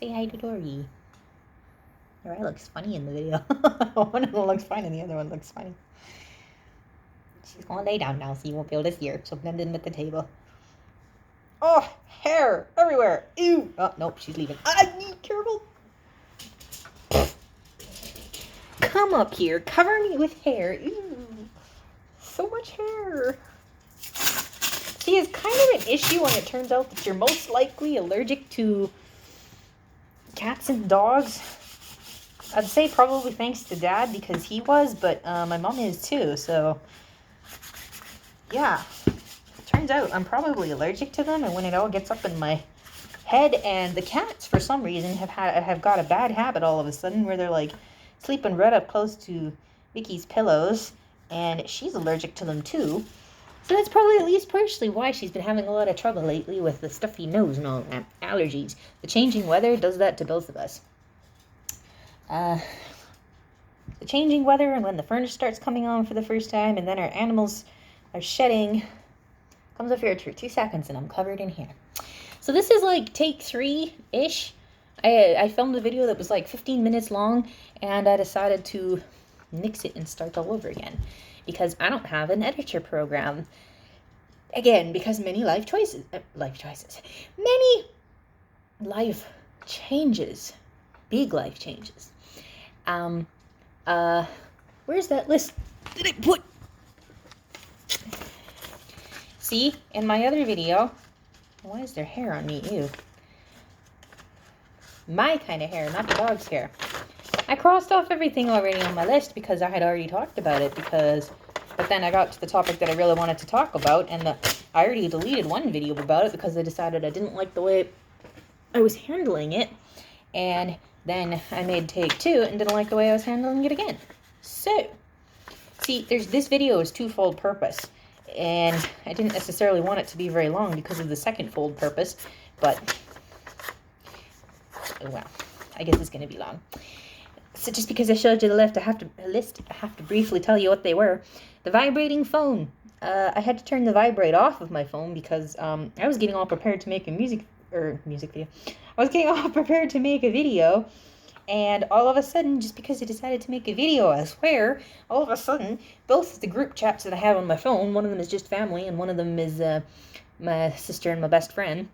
Say hi to Dory. Her eye looks funny in the video. One of them looks fine and the other one looks funny. She's gonna lay down now so you won't be able to see her. She'll blend in with the table. Oh, hair everywhere. Ew. Oh, nope, she's leaving. Careful. Come up here. Cover me with hair. Ew. So much hair. See, it's kind of an issue when it turns out that you're most likely allergic to cats and dogs. I'd say probably thanks to Dad because he was, but my mom is too, so yeah. Turns out I'm probably allergic to them, and when it all gets up in my head, and the cats for some reason have got a bad habit all of a sudden where they're like sleeping right up close to Vicky's pillows, and she's allergic to them too. So that's probably at least partially why she's been having a lot of trouble lately with the stuffy nose and all that. Allergies. The changing weather does that to both of us. The changing weather and when the furnace starts coming on for the first time and then our animals are shedding. Comes up here for 2 seconds and I'm covered in hair. So this is like take 3-ish. I filmed a video that was like 15 minutes long and I decided to nix it and start all over again because I don't have an editor program. Again, because many life changes, big life changes. Where's that list that I put? See, in my other video, why is there hair on me? Ew. My kind of hair, not the dog's hair. I crossed off everything already on my list because I had already talked about it but then I got to the topic that I really wanted to talk about and I already deleted one video about it because I decided I didn't like the way I was handling it. And then I made take 2 and didn't like the way I was handling it again. So, see, this video is twofold purpose. And I didn't necessarily want it to be very long because of the second fold purpose. But, oh well, I guess it's going to be long. So just because I showed you the list, I have to briefly tell you what they were. The vibrating phone. I had to turn the vibrate off of my phone because I was getting all prepared to make a music video. I was getting all prepared to make a video, and all of a sudden, just because I decided to make a video, I swear, all of a sudden, both the group chats that I have on my phone, one of them is just family, and one of them is my sister and my best friend,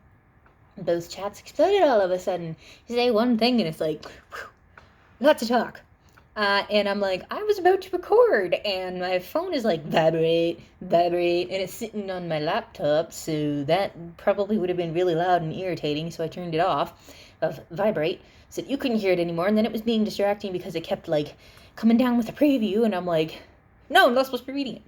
both chats exploded all of a sudden. You say one thing, and it's like, whew, lots of talk. And I'm like, I was about to record, and my phone is like, vibrate, and it's sitting on my laptop, so that probably would have been really loud and irritating, so I turned it off of vibrate, so that you couldn't hear it anymore, and then it was being distracting because it kept, like, coming down with a preview, and I'm like, no, I'm not supposed to be reading it.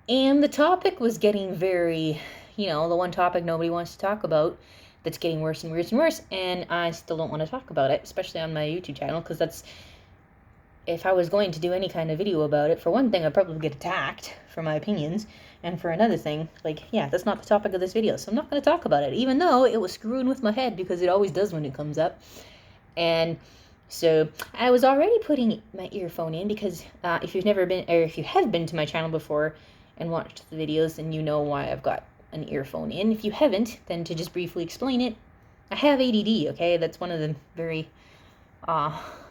And the topic was getting very, the one topic nobody wants to talk about, that's getting worse and worse and worse, and I still don't want to talk about it, especially on my YouTube channel, because that's, if I was going to do any kind of video about it, for one thing, I'd probably get attacked for my opinions, and for another thing, like, yeah, that's not the topic of this video, so I'm not going to talk about it, even though it was screwing with my head, because it always does when it comes up. And so I was already putting my earphone in, because if you've never been, or if you have been to my channel before and watched the videos, then you know why I've got an earphone in. If you haven't, then to just briefly explain it, I have ADD, okay? That's one of the very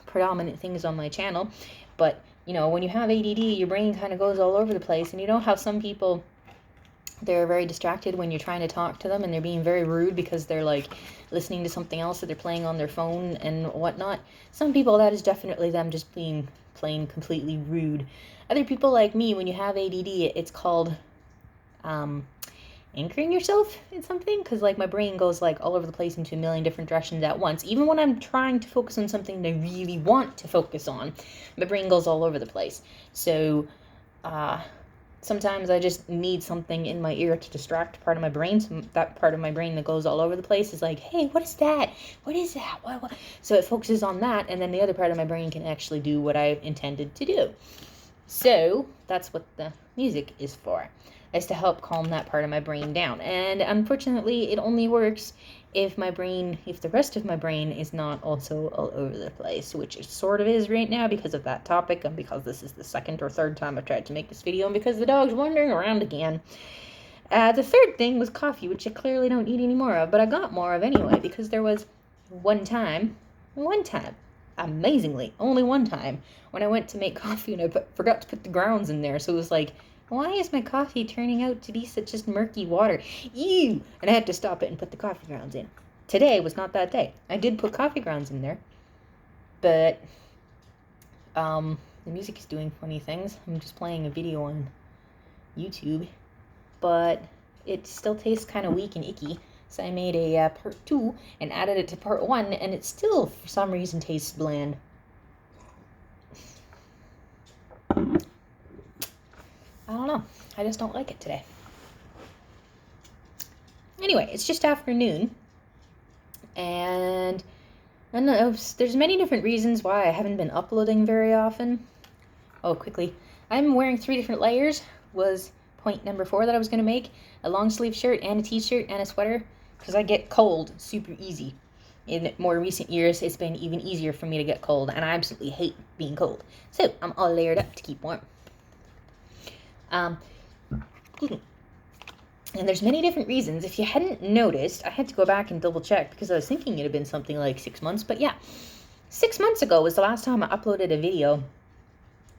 predominant things on my channel. But, when you have ADD, your brain kind of goes all over the place. And you know how some people, they're very distracted when you're trying to talk to them and they're being very rude because they're, like, listening to something else that they're playing on their phone and whatnot? Some people, that is definitely them just being plain completely rude. Other people like me, when you have ADD, it's called anchoring yourself in something, because like my brain goes like all over the place into a million different directions at once. Even when I'm trying to focus on something that I really want to focus on, my brain goes all over the place. So sometimes I just need something in my ear to distract part of my brain. So that part of my brain that goes all over the place is like, hey, what is that? What is that? What? So it focuses on that, and then the other part of my brain can actually do what I intended to do. So that's what the music is for, is to help calm that part of my brain down. And unfortunately, it only works if the rest of my brain is not also all over the place, which it sort of is right now because of that topic, and because this is the second or third time I've tried to make this video, and because the dog's wandering around again. The third thing was coffee, which I clearly don't eat any more of, but I got more of anyway, because there was one time, amazingly, only one time, when I went to make coffee and I forgot to put the grounds in there. So it was like, why is my coffee turning out to be such just murky water? Ew! And I had to stop it and put the coffee grounds in. Today was not that day. I did put coffee grounds in there, but the music is doing funny things. I'm just playing a video on YouTube, but it still tastes kind of weak and icky. So I made a part 2 and added it to part 1, and it still, for some reason, tastes bland. I don't know. I just don't like it today. Anyway, it's just afternoon, and I don't know, there's many different reasons why I haven't been uploading very often. Oh, quickly. I'm wearing 3 different layers, was point number 4 that I was going to make. A long sleeve shirt and a t-shirt and a sweater, because I get cold super easy. In more recent years, it's been even easier for me to get cold, and I absolutely hate being cold. So, I'm all layered up to keep warm. And there's many different reasons. If you hadn't noticed, I had to go back and double check, because I was thinking it had been something like 6 months, but yeah. 6 months ago was the last time I uploaded a video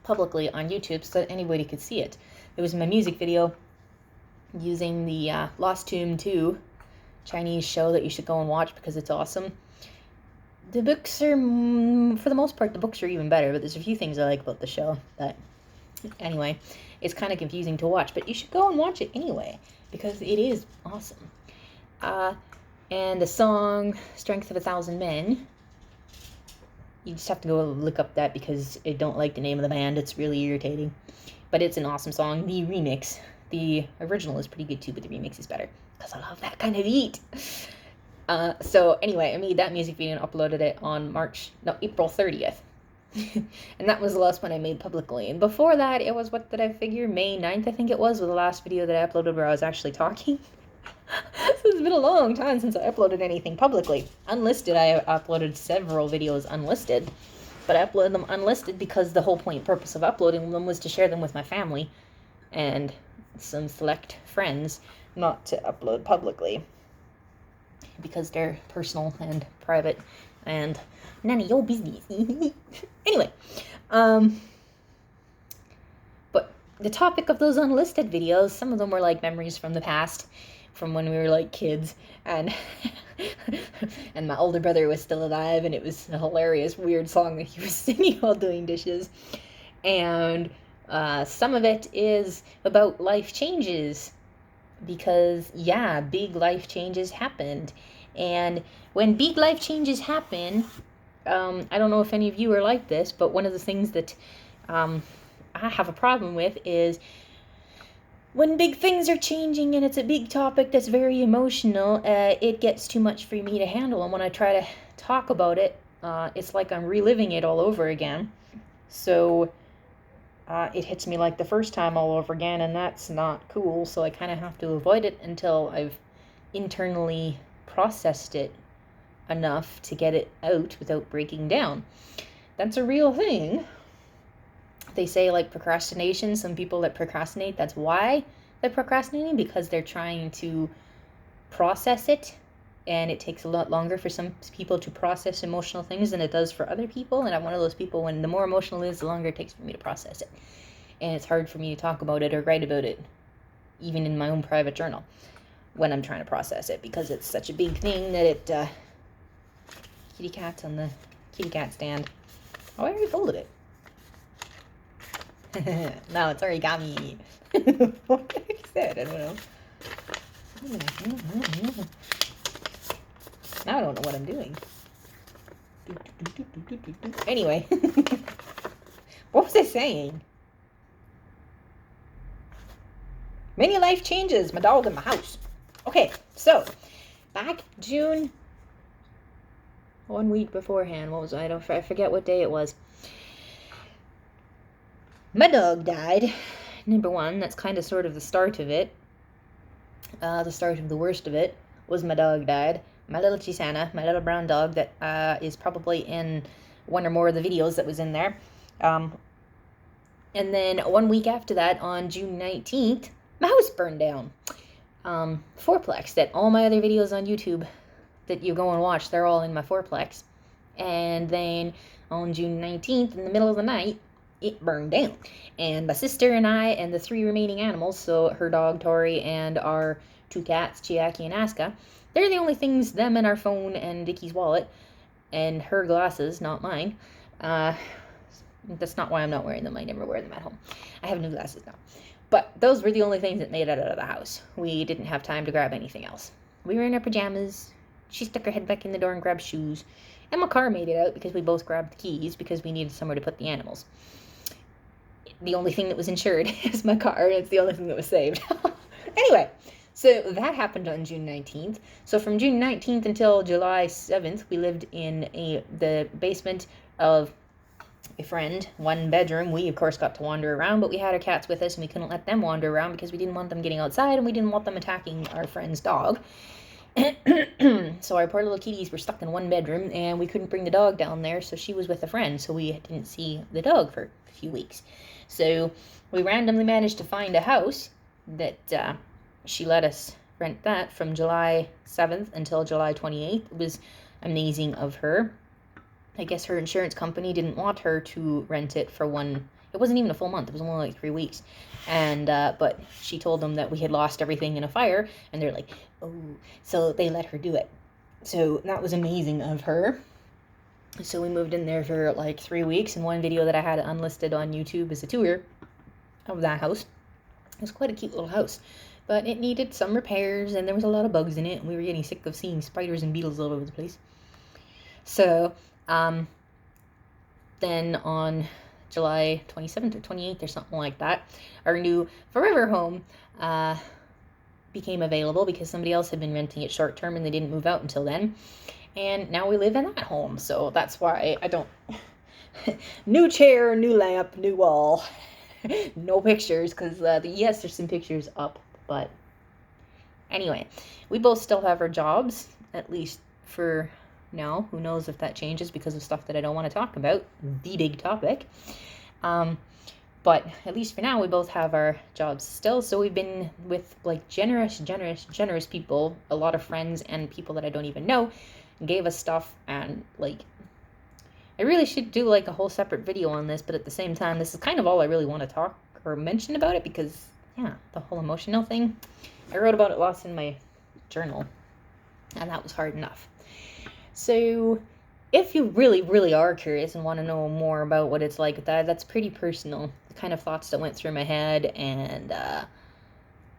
publicly on YouTube so that anybody could see it. It was my music video using the Lost Tomb 2 Chinese show that you should go and watch because it's awesome. The books are, for the most part, the books are even better, but there's a few things I like about the show that, anyway, it's kind of confusing to watch, but you should go and watch it anyway because it is awesome. And the song Strength of a Thousand Men, you just have to go look up that because I don't like the name of the band. It's really irritating. But it's an awesome song. The remix, the original is pretty good too, but the remix is better because I love that kind of beat. So anyway, I made that music video and uploaded it on April 30th. And that was the last one I made publicly. And before that, it was, what did I figure? May 9th, I think it was the last video that I uploaded where I was actually talking. So it's been a long time since I uploaded anything publicly. Unlisted, I uploaded several videos unlisted. But I uploaded them unlisted because the whole purpose of uploading them was to share them with my family and some select friends, not to upload publicly because they're personal and private and none of your business. Anyway, but the topic of those unlisted videos, some of them were like memories from the past, from when we were like kids, and and my older brother was still alive, and it was a hilarious weird song that he was singing while doing dishes. And some of it is about life changes, because yeah, big life changes happened. And when big life changes happen, I don't know if any of you are like this, but one of the things that I have a problem with is when big things are changing and it's a big topic that's very emotional, it gets too much for me to handle. And when I try to talk about it, it's like I'm reliving it all over again. So it hits me like the first time all over again, and that's not cool. So I kind of have to avoid it until I've internally processed it enough to get it out without breaking down. That's a real thing. They say, like, procrastination, some people that procrastinate, that's why they're procrastinating, because they're trying to process it, and it takes a lot longer for some people to process emotional things than it does for other people. And I'm one of those people, when the more emotional it is, the longer it takes for me to process it, and it's hard for me to talk about it or write about it, even in my own private journal, when I'm trying to process it, because it's such a big thing that it kitty cat's on the kitty cat stand. Oh, I already folded it. No, it's origami. What the heck is that? I don't know. Now I don't know what I'm doing. Anyway. What was I saying? Many life changes. My dog in my house. Okay, so back June, 1 week beforehand, what was I forget what day it was. My dog died. Number one, that's kind of sort of the start of it. The start of the worst of it was my dog died. My little Chisana, my little brown dog that is probably in one or more of the videos that was in there. And then 1 week after that, on June 19th, my house burned down. Fourplex, that all my other videos on YouTube that you go and watch, they're all in my fourplex. And then on June 19th, in the middle of the night, it burned down. And my sister and I and the 3 remaining animals, so her dog Tori and our 2 cats, Chiaki and Aska, they're the only things, them and our phone and Dickie's wallet and her glasses, not mine. That's not why I'm not wearing them. I never wear them at home. I have new glasses now. But those were the only things that made it out of the house. We didn't have time to grab anything else. We were in our pajamas. She stuck her head back in the door and grabbed shoes. And my car made it out because we both grabbed the keys because we needed somewhere to put the animals. The only thing that was insured is my car, and it's the only thing that was saved. Anyway, so that happened on June 19th. So from June 19th until July 7th, we lived in the basement of a friend, 1 bedroom. We, of course, got to wander around, but we had our cats with us, and we couldn't let them wander around because we didn't want them getting outside, and we didn't want them attacking our friend's dog. So our poor little kitties were stuck in 1 bedroom, and we couldn't bring the dog down there, so she was with a friend, so we didn't see the dog for a few weeks. So we randomly managed to find a house that she let us rent that from July 7th until July 28th. It was amazing of her. I guess her insurance company didn't want her to rent it for it wasn't even a full month, it was only like 3 weeks. And but she told them that we had lost everything in a fire, and they're like, oh, so they let her do it. So that was amazing of her. So we moved in there for like 3 weeks, and one video that I had unlisted on YouTube is a tour of that house. It was quite a cute little house, but it needed some repairs, and there was a lot of bugs in it, and we were getting sick of seeing spiders and beetles all over the place. So then on July 27th or 28th or something like that, our new forever home became available because somebody else had been renting it short term and they didn't move out until then. And now we live in that home, so that's why I don't... New chair, new lamp, new wall. No pictures, because yes, there's some pictures up, but anyway, we both still have our jobs, at least for now. Who knows if that changes because of stuff that I don't want to talk about, the big topic. But at least for now, we both have our jobs still, so we've been with like generous people, a lot of friends and people that I don't even know, gave us stuff. And like, I really should do like a whole separate video on this, but at the same time, this is kind of all I really want to talk or mention about it, because yeah, the whole emotional thing, I wrote about it lots in my journal, and that was hard enough. So if you really are curious and want to know more about what it's like, that's pretty personal, the kind of thoughts that went through my head, and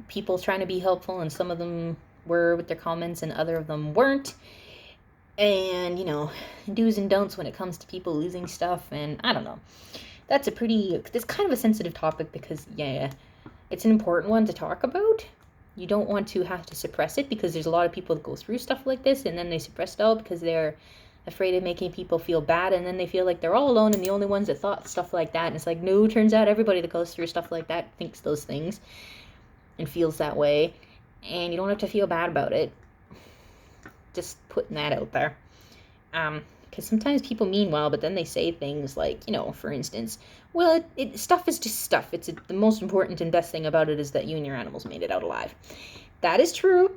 people trying to be helpful, and some of them were with their comments and other of them weren't. And, you know, do's and don'ts when it comes to people losing stuff, and I don't know. It's kind of a sensitive topic because, yeah, it's an important one to talk about. You don't want to have to suppress it, because there's a lot of people that go through stuff like this, and then they suppress it all because they're afraid of making people feel bad, and then they feel like they're all alone and the only ones that thought stuff like that. And it's like, no, turns out everybody that goes through stuff like that thinks those things and feels that way, and you don't have to feel bad about it. Just putting that out there. Because sometimes people mean well, but then they say things like, you know, for instance, well, stuff is just stuff. The most important and best thing about it is that you and your animals made it out alive. That is true.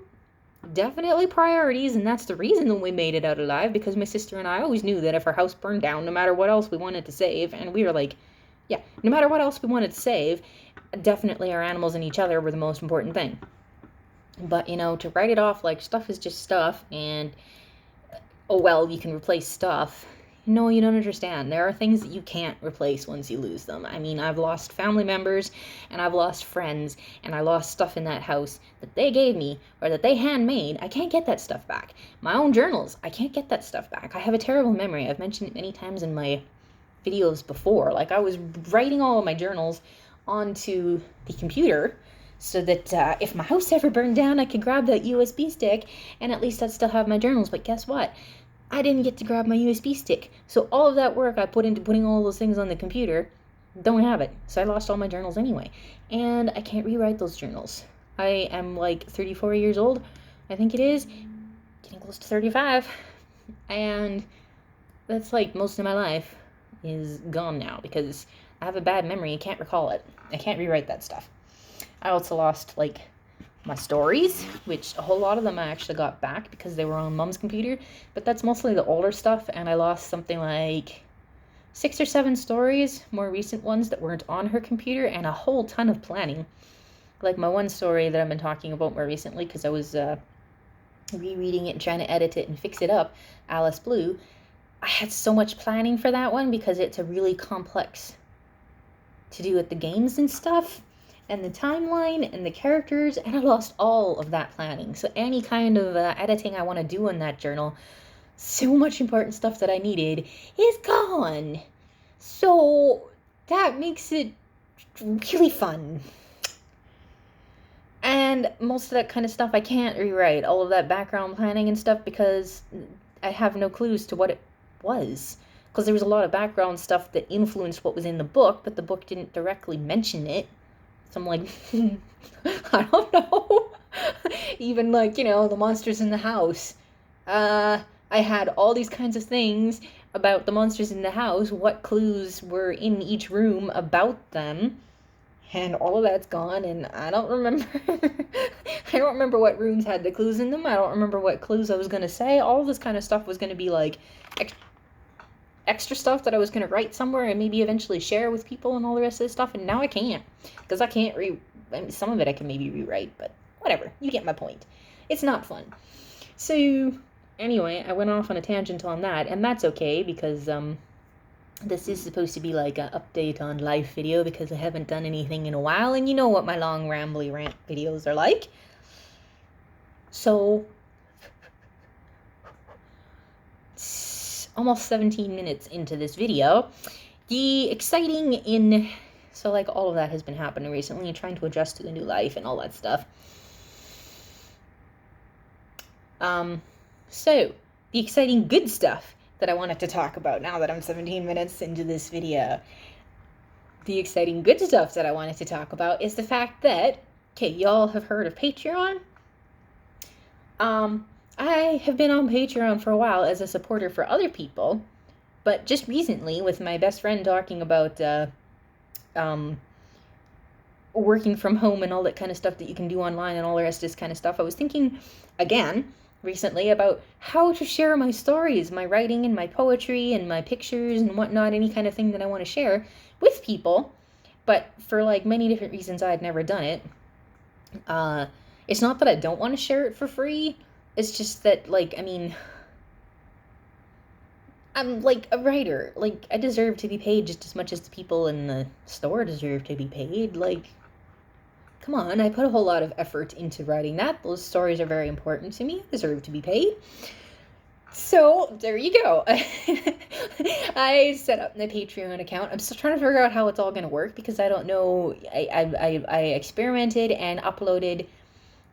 Definitely priorities, and that's the reason that we made it out alive, because my sister and I always knew that if our house burned down, no matter what else we wanted to save, and we were like, yeah, no matter what else we wanted to save, definitely our animals and each other were the most important thing. But, you know, to write it off like stuff is just stuff, and, oh, well, you can replace stuff. No, you don't understand. There are things that you can't replace once you lose them. I mean, I've lost family members, and I've lost friends, and I lost stuff in that house that they gave me, or that they handmade. I can't get that stuff back. My own journals, I can't get that stuff back. I have a terrible memory. I've mentioned it many times in my videos before. Like, I was writing all of my journals onto the computer, so that if my house ever burned down, I could grab that USB stick, and at least I'd still have my journals. But guess what? I didn't get to grab my USB stick. So all of that work I put into putting all those things on the computer, don't have it. So I lost all my journals anyway. And I can't rewrite those journals. I am like 34 years old, I think it is. Getting close to 35. And that's like most of my life is gone now, because I have a bad memory. I can't recall it. I can't rewrite that stuff. I also lost like my stories, which a whole lot of them I actually got back because they were on Mom's computer, but that's mostly the older stuff, and I lost something like 6 or 7 stories, more recent ones that weren't on her computer, and a whole ton of planning. Like my one story that I've been talking about more recently, because I was rereading it and trying to edit it and fix it up, Alice Blue. I had so much planning for that one because it's a really complex to do with the games and stuff, and the timeline and the characters, and I lost all of that planning. So any kind of editing I want to do in that journal, so much important stuff that I needed is gone. So that makes it really fun. And most of that kind of stuff I can't rewrite, all of that background planning and stuff, because I have no clues to what it was. Because there was a lot of background stuff that influenced what was in the book, but the book didn't directly mention it. So I'm like, I don't know. Even like, the monsters in the house. I had all these kinds of things about the monsters in the house, what clues were in each room about them. And all of that's gone, and I don't remember. I don't remember what rooms had the clues in them. I don't remember what clues I was going to say. All of this kind of stuff was going to be like extra stuff that I was going to write somewhere and maybe eventually share with people and all the rest of this stuff. And now I can't, because I can't some of it I can maybe rewrite, but whatever. You get my point. It's not fun. So anyway, I went off on a tangent on that, and that's okay, because this is supposed to be like an update on life video, because I haven't done anything in a while, and you know what my long rambly rant videos are like. So almost 17 minutes into this video, so like all of that has been happening recently, and trying to adjust to the new life and all that stuff. So the exciting good stuff that I wanted to talk about now that I'm 17 minutes into this video. The exciting good stuff that I wanted to talk about is the fact that, okay, y'all have heard of Patreon? I have been on Patreon for a while as a supporter for other people, but just recently, with my best friend talking about working from home and all that kind of stuff that you can do online and all the rest of this kind of stuff, I was thinking again recently about how to share my stories, my writing and my poetry and my pictures and whatnot, any kind of thing that I want to share with people. But for like many different reasons, I had never done it. It's not that I don't want to share it for free. It's just that, like, I mean, I'm like a writer. Like, I deserve to be paid just as much as the people in the store deserve to be paid. Like, come on, I put a whole lot of effort into writing that. Those stories are very important to me. I deserve to be paid. So, there you go. I set up my Patreon account. I'm still trying to figure out how it's all going to work, because I don't know. I experimented and uploaded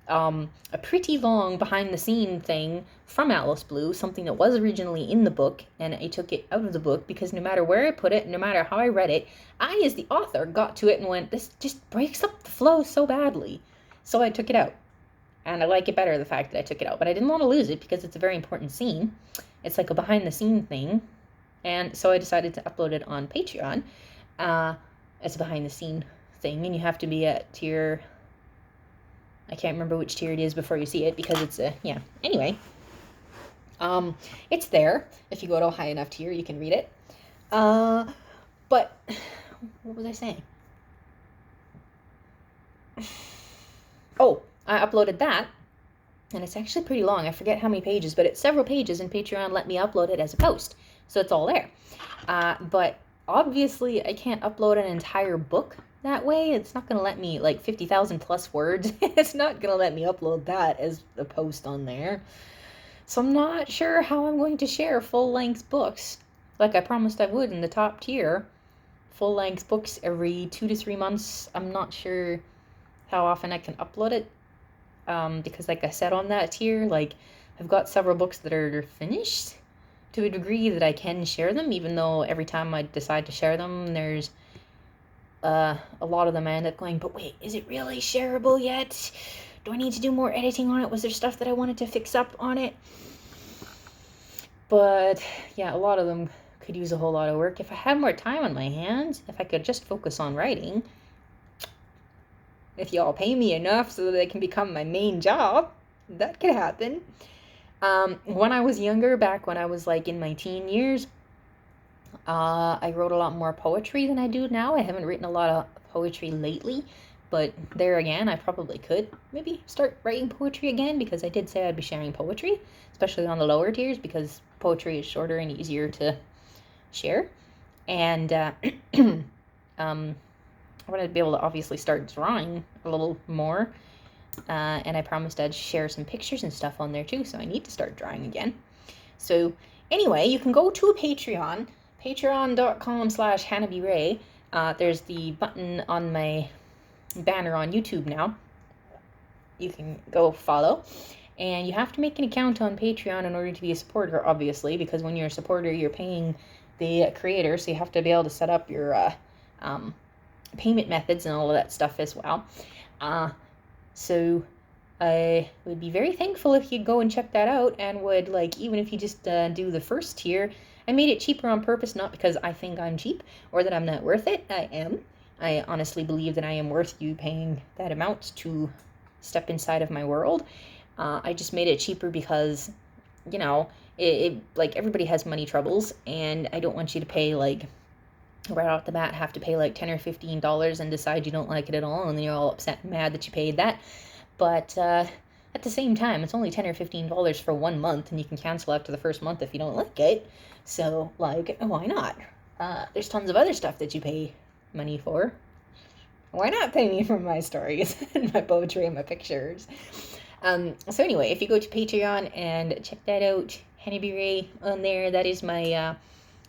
a pretty long behind-the-scene thing from Alice Blue, something that was originally in the book, and I took it out of the book because no matter where I put it, no matter how I read it, I, as the author, got to it and went, this just breaks up the flow so badly. So I took it out. And I like it better, the fact that I took it out. But I didn't want to lose it because it's a very important scene. It's like a behind-the-scene thing. And so I decided to upload it on Patreon as a behind-the-scene thing. And you have to be at tier... I can't remember which tier it is before you see it, because it's a... Yeah. Anyway. It's there. If you go to a high enough tier, you can read it. But... What was I saying? Oh... I uploaded that, and it's actually pretty long. I forget how many pages, but it's several pages, and Patreon let me upload it as a post, so it's all there. But obviously, I can't upload an entire book that way. It's not going to let me, like, 50,000 plus words. It's not going to let me upload that as a post on there. So I'm not sure how I'm going to share full-length books, like I promised I would in the top tier. Full-length books every 2 to 3 months. I'm not sure how often I can upload it. Because like I said on that tier, like, I've got several books that are finished to a degree that I can share them, even though every time I decide to share them, there's a lot of them I end up going, but wait, is it really shareable yet? Do I need to do more editing on it? Was there stuff that I wanted to fix up on it? But yeah, a lot of them could use a whole lot of work. If I had more time on my hands, if I could just focus on writing, If y'all pay me enough so that it can become my main job, that could happen. When I was younger, back when I was like in my teen years, I wrote a lot more poetry than I do now. I haven't written a lot of poetry lately, but there again, I probably could maybe start writing poetry again, because I did say I'd be sharing poetry, especially on the lower tiers, because poetry is shorter and easier to share. And I wanted to be able to obviously start drawing a little more. And I promised I'd share some pictures and stuff on there too, so I need to start drawing again. So anyway, you can go to Patreon, patreon.com/HannahBray. There's the button on my banner on YouTube now. You can go follow. And you have to make an account on Patreon in order to be a supporter, obviously, because when you're a supporter, you're paying the creator, so you have to be able to set up your payment methods and all of that stuff as well. So I would be very thankful if you'd go and check that out, and would, like, even if you just do the first tier. I made it cheaper on purpose, not because I think I'm cheap or that I'm not worth it. I am. I honestly believe that I am worth you paying that amount to step inside of my world. I just made it cheaper because, you know, it like, everybody has money troubles, and I don't want you to pay, like, right off the bat, have to pay like $10 or $15 and decide you don't like it at all, and then you're all upset and mad that you paid that. But at the same time, it's only $10 or $15 for 1 month, and you can cancel after the first month if you don't like it. So, like, why not? There's tons of other stuff that you pay money for. Why not pay me for my stories and my poetry and my pictures? So anyway, if you go to Patreon and check that out, Hannah B. Ray on there, that is my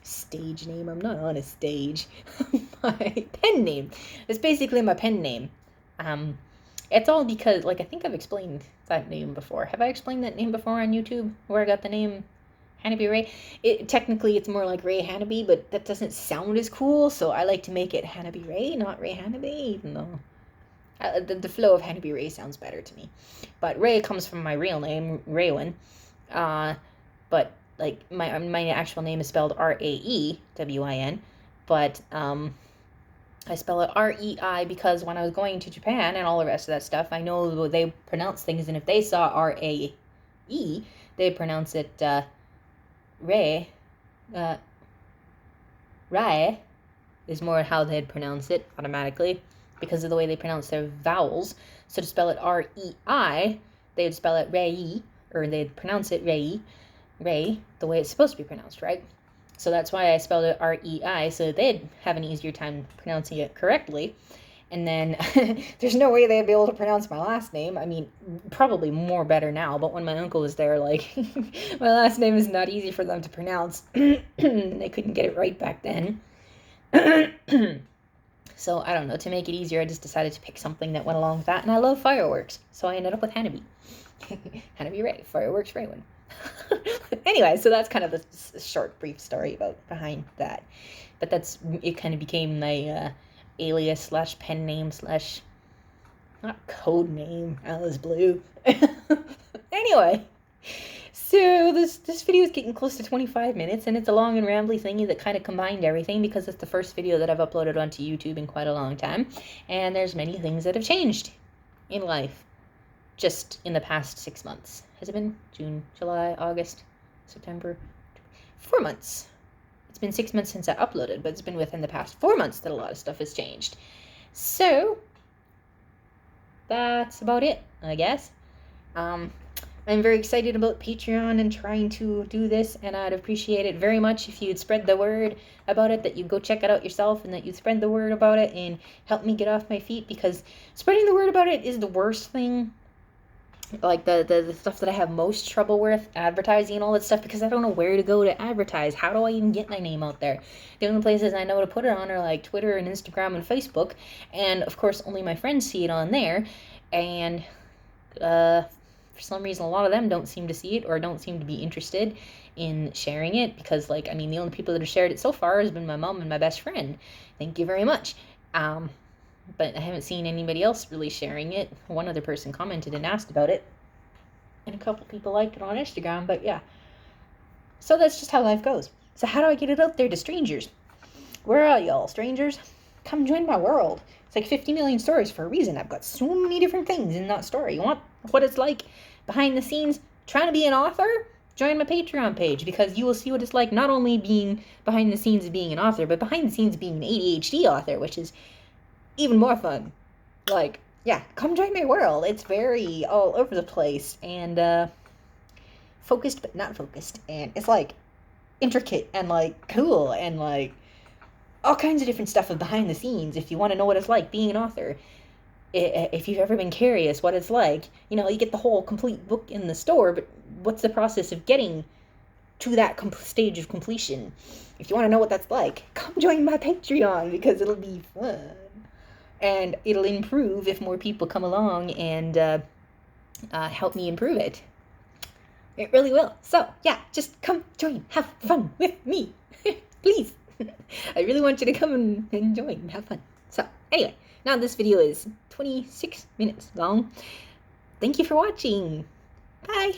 stage name. I'm not on a stage. My pen name. It's basically my pen name. It's all because, like, I think I've explained that name before. Have I explained that name before on YouTube, where I got the name Hannah B. Ray? Technically, it's more like Ray Hannahby, but that doesn't sound as cool, so I like to make it Hannah B. Ray, not Ray Hannahby, even though the flow of Hannah B. Ray sounds better to me. But Ray comes from my real name, Raywin. But, like, my actual name is spelled Raewin, but I spell it Rei because when I was going to Japan and all the rest of that stuff, I know they pronounce things, and if they saw Rae, they'd pronounce it Ray. Rai is more how they'd pronounce it automatically, because of the way they pronounce their vowels. So to spell it Rei, they'd spell it Rei, or they'd pronounce it Rei, the way it's supposed to be pronounced, right? So that's why I spelled it Rei, so that they'd have an easier time pronouncing it correctly. And then there's no way they'd be able to pronounce my last name. I mean, probably more better now, but when my uncle was there, like, my last name is not easy for them to pronounce. They couldn't get it right back then. So, I don't know, to make it easier, I just decided to pick something that went along with that, and I love fireworks, so I ended up with Hannahby. Hannahby Ray, fireworks Raywin. Anyway, so that's kind of the short, brief story behind that. But it kind of became my alias / pen name / not code name, Alice Blue. Anyway, so this video is getting close to 25 minutes, and it's a long and rambly thingy that kind of combined everything, because it's the first video that I've uploaded onto YouTube in quite a long time, and there's many things that have changed in life just in the past 6 months. Has it been June, July, August, September? 4 months. It's been 6 months since I uploaded, but it's been within the past 4 months that a lot of stuff has changed. So that's about it, I guess. I'm very excited about Patreon and trying to do this, and I'd appreciate it very much if you'd spread the word about it, that you'd go check it out yourself, and that you'd spread the word about it and help me get off my feet, because spreading the word about it is the worst thing. Like, the stuff that I have most trouble with, advertising and all that stuff, because I don't know where to go to advertise. How do I even get my name out there? The only places I know to put it on are, like, Twitter and Instagram and Facebook, and, of course, only my friends see it on there, and, for some reason, a lot of them don't seem to see it, or don't seem to be interested in sharing it, because, like, I mean, the only people that have shared it so far has been my mom and my best friend. Thank you very much. But I haven't seen anybody else really sharing it. One other person commented and asked about it, and a couple people liked it on Instagram, but yeah. So that's just how life goes. So how do I get it out there to strangers? Where are y'all, strangers? Come join my world. It's like 50 million stories for a reason. I've got so many different things in that story. You want what it's like behind the scenes trying to be an author? Join my Patreon page, because you will see what it's like not only being behind the scenes of being an author, but behind the scenes being an ADHD author, which is even more fun. Like, yeah, come join my world. It's very all over the place and focused but not focused, and it's like intricate and like cool and like all kinds of different stuff of behind the scenes if you want to know what it's like being an author. If you've ever been curious what it's like, you know, you get the whole complete book in the store, but what's the process of getting to that stage of completion? If you want to know what that's like, come join my Patreon, because it'll be fun. And it'll improve if more people come along and help me improve it. It really will. So, yeah, just come join. Have fun with me. Please. I really want you to come and join and have fun. So, anyway, now this video is 26 minutes long. Thank you for watching. Bye.